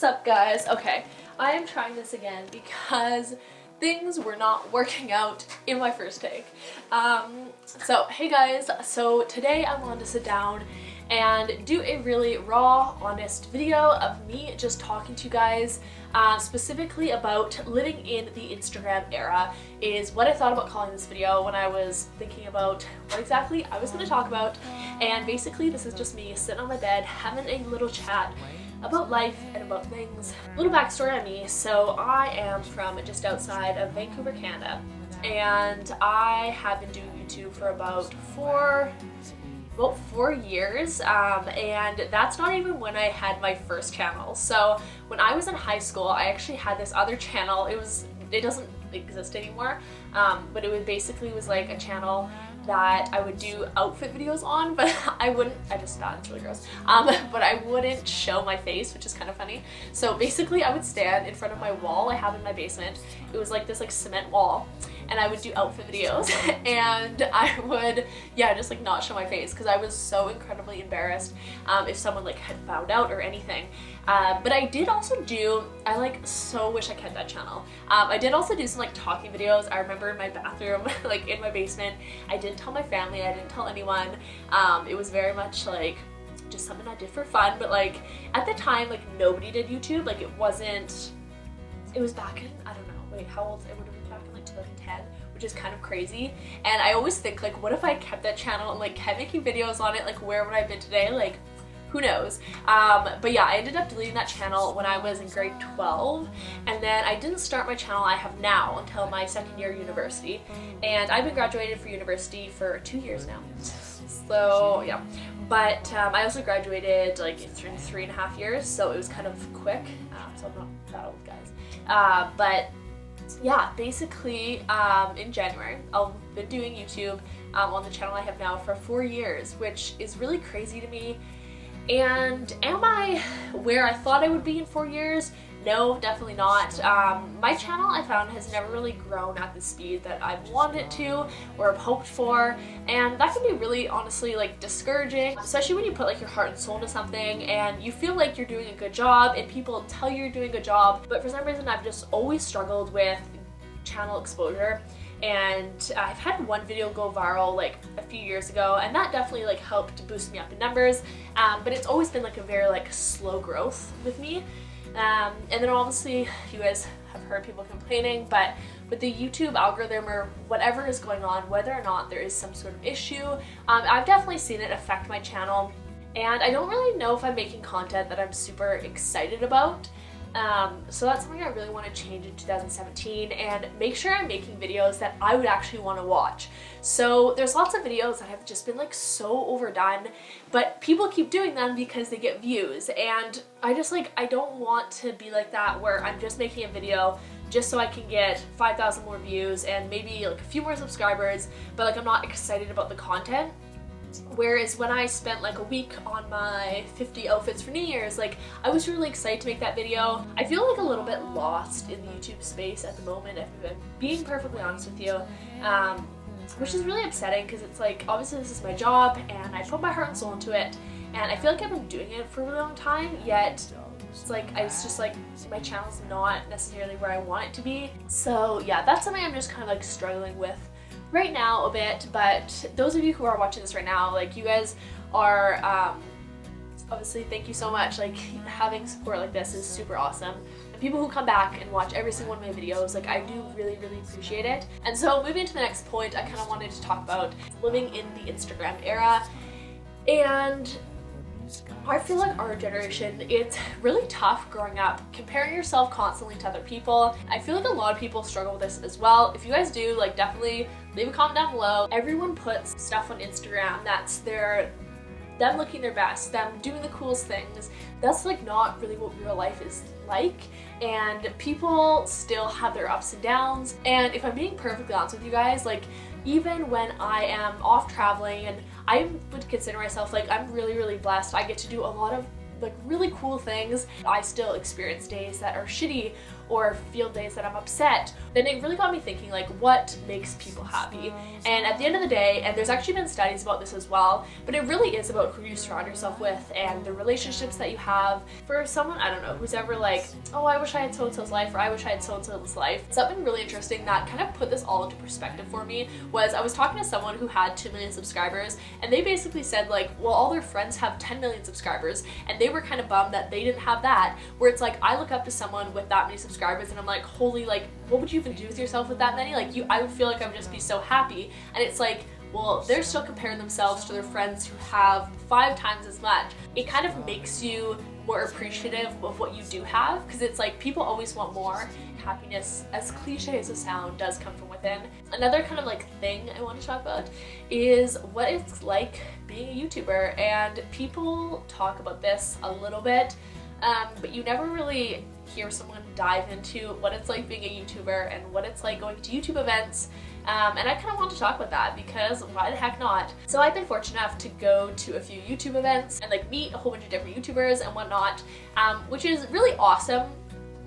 What's up, guys? Okay, I am trying this again because things were not working out in my first take. So hey guys, so today I wanted to sit down and do a really raw, honest video of me just talking to you guys specifically about living in the Instagram era is what I thought about calling this video when I was thinking about what exactly I was going to talk about. And basically this is just me sitting on my bed having a little chat about life and about things. A little backstory on me. So I am from just outside of Vancouver, Canada, and I have been doing YouTube for about four years, and that's not even when I had my first channel. So when I was in high school, I actually had this other channel. It doesn't exist anymore, but it was like a channel that I would do outfit videos on, but I just thought it's really gross, but I wouldn't show my face, which is kind of funny. So basically I would stand in front of my wall I have in my basement. It was like this cement wall, and I would do outfit videos and I would, just not show my face because I was so incredibly embarrassed if someone had found out or anything. But I did also I so wish I kept that channel. I did also do some talking videos. I remember in my bathroom, in my basement. I didn't tell my family, I didn't tell anyone. It was very much just something I did for fun, but at the time nobody did YouTube. It was back in, I don't know, wait, how old? It would have been back in 2010, which is kind of crazy. And I always think what if I kept that channel and kept making videos on it, where would I have been today? Who knows? But yeah, I ended up deleting that channel when I was in grade 12, and then I didn't start my channel I have now until my second year of university, and I've been graduated for university for 2 years now. So yeah, but I also graduated in 3.5 years, so it was kind of quick, so I'm not that old, guys. But yeah, basically in January I've been doing YouTube on the channel I have now for 4 years, which is really crazy to me. And am I where I thought I would be in 4 years? No, definitely not. My channel, I found, has never really grown at the speed that I've wanted it to or have hoped for, and that can be really, honestly, discouraging, especially when you put your heart and soul into something and you feel like you're doing a good job and people tell you you're doing a good job, but for some reason I've just always struggled with channel exposure. And I've had one video go viral a few years ago, and that definitely helped boost me up in numbers, but it's always been a very slow growth with me. And then obviously you guys have heard people complaining, but with the YouTube algorithm or whatever is going on, whether or not there is some sort of issue, I've definitely seen it affect my channel, and I don't really know if I'm making content that I'm super excited about. So that's something I really want to change in 2017 and make sure I'm making videos that I would actually want to watch. So there's lots of videos that have just been so overdone, but people keep doing them because they get views, and I just I don't want to be like that where I'm just making a video just so I can get 5,000 more views and maybe a few more subscribers, but I'm not excited about the content. Whereas when I spent a week on my 50 outfits for New Year's, I was really excited to make that video. I feel a little bit lost in the YouTube space at the moment, if I'm being perfectly honest with you, which is really upsetting because it's obviously this is my job and I put my heart and soul into it, and I feel I've been doing it for a really long time, yet it's just my channel's not necessarily where I want it to be. So yeah, that's something I'm just kind of struggling with right now a bit. But those of you who are watching this right now, you guys are obviously, thank you so much. Having support like this is super awesome, and people who come back and watch every single one of my videos, I do really appreciate it. And so moving to the next point, I kind of wanted to talk about living in the Instagram era. And I feel our generation, it's really tough growing up, comparing yourself constantly to other people. I feel a lot of people struggle with this as well. If you guys do, definitely leave a comment down below. Everyone puts stuff on Instagram that's them looking their best, them doing the coolest things. That's not really what real life is like, and people still have their ups and downs. And if I'm being perfectly honest with you guys, even when I am off traveling, and I would consider myself I'm really blessed, I get to do a lot of really cool things, I still experience days that are shitty or field days that I'm upset, then it really got me thinking like what makes people happy. And at the end of the day, and there's actually been studies about this as well, but it really is about who you surround yourself with and the relationships that you have. For someone, I don't know, who's ever like, oh, I wish I had so-and-so's life, or I wish I had so-and-so's life, something really interesting that kind of put this all into perspective for me was I was talking to someone who had 2 million subscribers, and they basically said like, well, all their friends have 10 million subscribers, and they were kind of bummed that they didn't have that, where it's like, I look up to someone with that many subscribers and I'm like, holy, like, what would you even do with yourself with that many? Like, I would feel like I would just be so happy. And it's like, well, they're still comparing themselves to their friends who have 5 times as much. It kind of makes you more appreciative of what you do have, because it's like people always want more. Happiness, as cliche as it sounds, does come from within. Another kind of like thing I want to talk about is what it's like being a YouTuber, and people talk about this a little bit, but you never really hear someone dive into what it's like being a YouTuber and what it's like going to YouTube events. And I kind of want to talk about that because why the heck not? So I've been fortunate enough to go to a few YouTube events and like meet a whole bunch of different YouTubers and whatnot, which is really awesome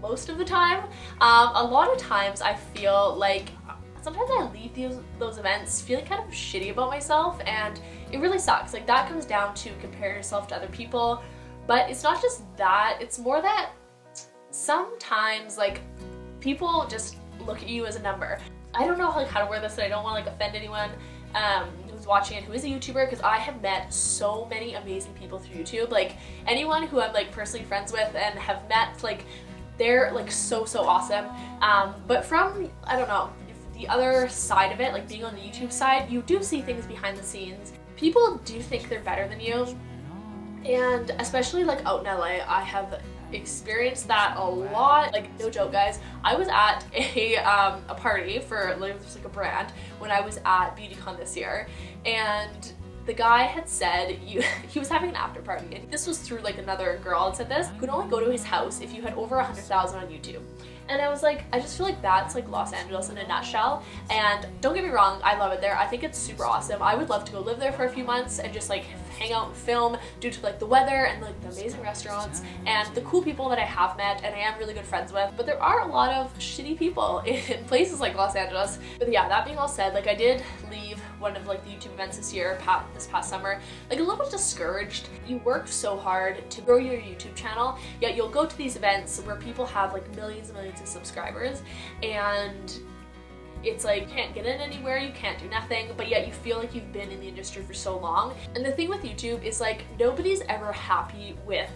most of the time. A lot of times I feel like sometimes I leave those events feeling kind of shitty about myself, and it really sucks. Like, that comes down to compare yourself to other people, but it's not just that, it's more that sometimes like people just look at you as a number. I don't know how to word this, and I don't want to like offend anyone who's watching it who is a YouTuber, because I have met so many amazing people through YouTube. Like, anyone who I'm like personally friends with and have met, like, they're like so awesome. But from, I don't know, the other side of it, like being on the YouTube side, you do see things behind the scenes. People do think they're better than you, and especially like out in LA, I have experienced that a lot. Like, no joke guys, I was at a party for like a brand when I was at BeautyCon this year, and the guy had said he was having an after party, and this was through like another girl had said this, you could only go to his house if you had over 100,000 on YouTube. And I was like, I just feel like that's like Los Angeles in a nutshell. And don't get me wrong, I love it there. I think it's super awesome. I would love to go live there for a few months and just like hang out and film due to like the weather and like the amazing restaurants and the cool people that I have met and I am really good friends with. But there are a lot of shitty people in places like Los Angeles. But yeah, that being all said, like, I did leave one of like the YouTube events this past summer like a little bit discouraged. You worked so hard to grow your YouTube channel, yet you'll go to these events where people have like millions and millions of subscribers, and it's like you can't get in anywhere, you can't do nothing, but yet you feel like you've been in the industry for so long. And the thing with YouTube is like nobody's ever happy with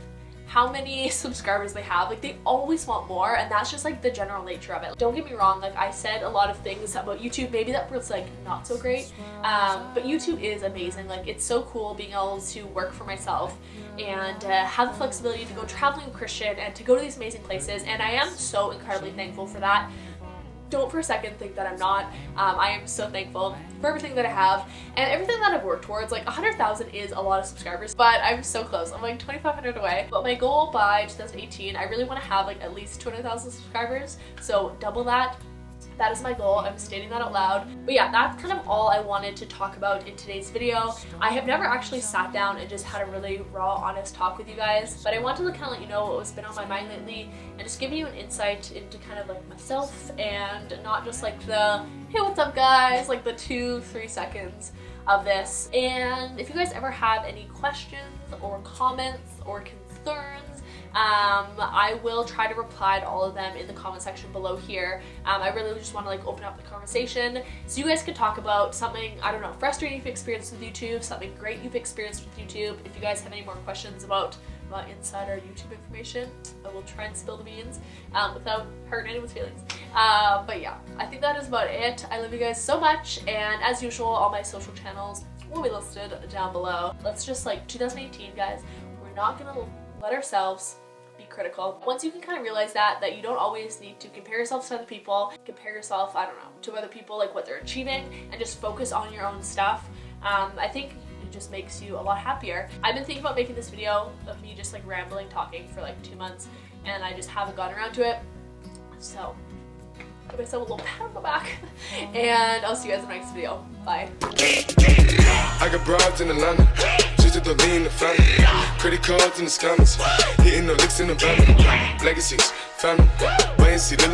how many subscribers they have. Like, they always want more, and that's just like the general nature of it. Don't get me wrong, like, I said a lot of things about YouTube maybe that was like not so great, but YouTube is amazing. Like, it's so cool being able to work for myself and have the flexibility to go traveling with Christian and to go to these amazing places, and I am so incredibly thankful for that. Don't for a second think that I'm not. I am so thankful for everything that I have and everything that I've worked towards. Like, 100,000 is a lot of subscribers, but I'm so close. I'm like 2,500 away. But my goal by 2018, I really want to have like at least 200,000 subscribers. So double that. That is my goal. I'm stating that out loud. But yeah, that's kind of all I wanted to talk about in today's video. I have never actually sat down and just had a really raw, honest talk with you guys, but I wanted to kind of let you know what has been on my mind lately and just give you an insight into kind of like myself, and not just like the, hey, what's up guys, like the 2-3 seconds of this. And if you guys ever have any questions or comments or concerns, I will try to reply to all of them in the comment section below here. I really just want to like open up the conversation so you guys can talk about something, I don't know, frustrating you've experienced with YouTube, something great you've experienced with YouTube. If you guys have any more questions about insider YouTube information, I will try and spill the beans without hurting anyone's feelings. But yeah, I think that is about it. I love you guys so much, and as usual, all my social channels will be listed down below. Let's just like 2018 guys, we're not gonna let ourselves be critical. Once you can kind of realize that you don't always need to compare yourself to other people, compare yourself, I don't know, to other people, like what they're achieving, and just focus on your own stuff, I think it just makes you a lot happier. I've been thinking about making this video of me just like rambling, talking for like 2 months, and I just haven't gotten around to it. So give myself a little pat on the back. And I'll see you guys in the next video. Bye. I got broads in Atlanta, just to the lean the family. Credit cards in the scammers, hitting the licks in the van. Legacies, family, wait and see the